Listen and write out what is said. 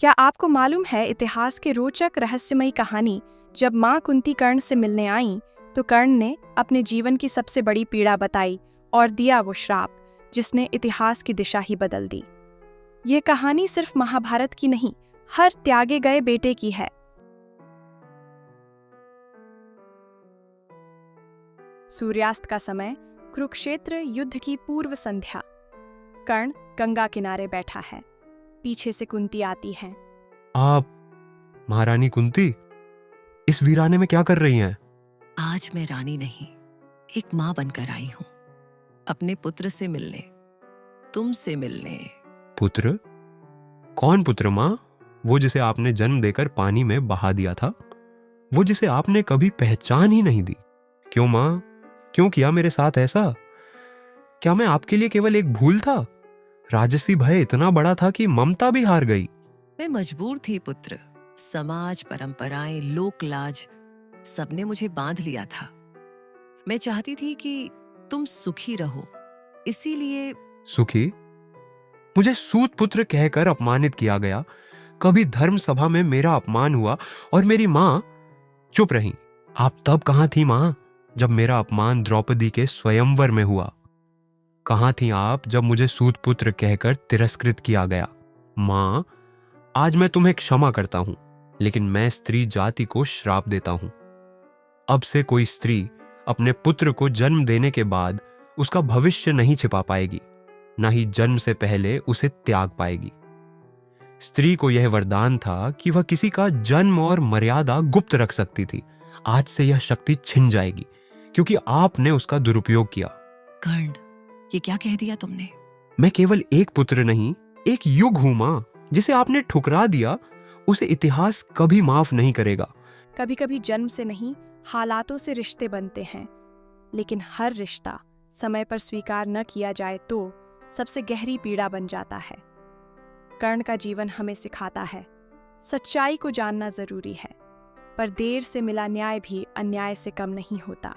क्या आपको मालूम है इतिहास के रोचक रहस्यमयी कहानी? जब माँ कुंती कर्ण से मिलने आईं, तो कर्ण ने अपने जीवन की सबसे बड़ी पीड़ा बताई और दिया वो श्राप जिसने इतिहास की दिशा ही बदल दी। ये कहानी सिर्फ महाभारत की नहीं, हर त्यागे गए बेटे की है। सूर्यास्त का समय, कुरुक्षेत्र युद्ध की पूर्व संध्या। कर्ण गंगा किनारे बैठा है, पीछे से कुंती आती है। आप महारानी कुंती इस वीराने में क्या कर रही हैं? आज मैं रानी नहीं, एक माँ बनकर आई हूं, अपने पुत्र से मिलने, तुमसे मिलने। पुत्र? कौन पुत्र माँ? वो जिसे आपने जन्म देकर पानी में बहा दिया था, वो जिसे आपने कभी पहचान ही नहीं दी। क्यों माँ, क्यों किया मेरे साथ ऐसा? क्या मैं आपके लिए केवल एक भूल था? राजसी भय इतना बड़ा था कि ममता भी हार गई। मैं मजबूर थी पुत्र, समाज, परंपराएं, लोक लाज, सबने मुझे बांध लिया था। मैं चाहती थी कि तुम सुखी रहो, इसीलिए। सुखी? मुझे सूत पुत्र कहकर अपमानित किया गया, कभी धर्म सभा में मेरा अपमान हुआ और मेरी माँ चुप रही। आप तब कहां थी माँ, जब मेरा अपमान द्रौपदी के स्वयंवर में हुआ? कहां थी आप जब मुझे सूत पुत्र कहकर तिरस्कृत किया गया? माँ, आज मैं तुम्हें क्षमा करता हूं, लेकिन मैं स्त्री जाति को श्राप देता हूं। अब से कोई स्त्री अपने पुत्र को जन्म देने के बाद उसका भविष्य नहीं छिपा पाएगी, ना ही जन्म से पहले उसे त्याग पाएगी। स्त्री को यह वरदान था कि वह किसी का जन्म और मर्यादा गुप्त रख सकती थी। आज से यह शक्ति छिन जाएगी, क्योंकि आपने उसका दुरुपयोग किया। कर्ण, ये क्या कह दिया तुमने? मैं केवल एक पुत्र नहीं, एक युग हूं मां। जिसे आपने ठुकरा दिया, उसे इतिहास कभी माफ नहीं करेगा। कभी कभी जन्म से नहीं, हालातों से रिश्ते बनते हैं, लेकिन हर रिश्ता समय पर स्वीकार न किया जाए तो सबसे गहरी पीड़ा बन जाता है। कर्ण का जीवन हमें सिखाता है, सच्चाई को जानना जरूरी है, पर देर से मिला न्याय भी अन्याय से कम नहीं होता।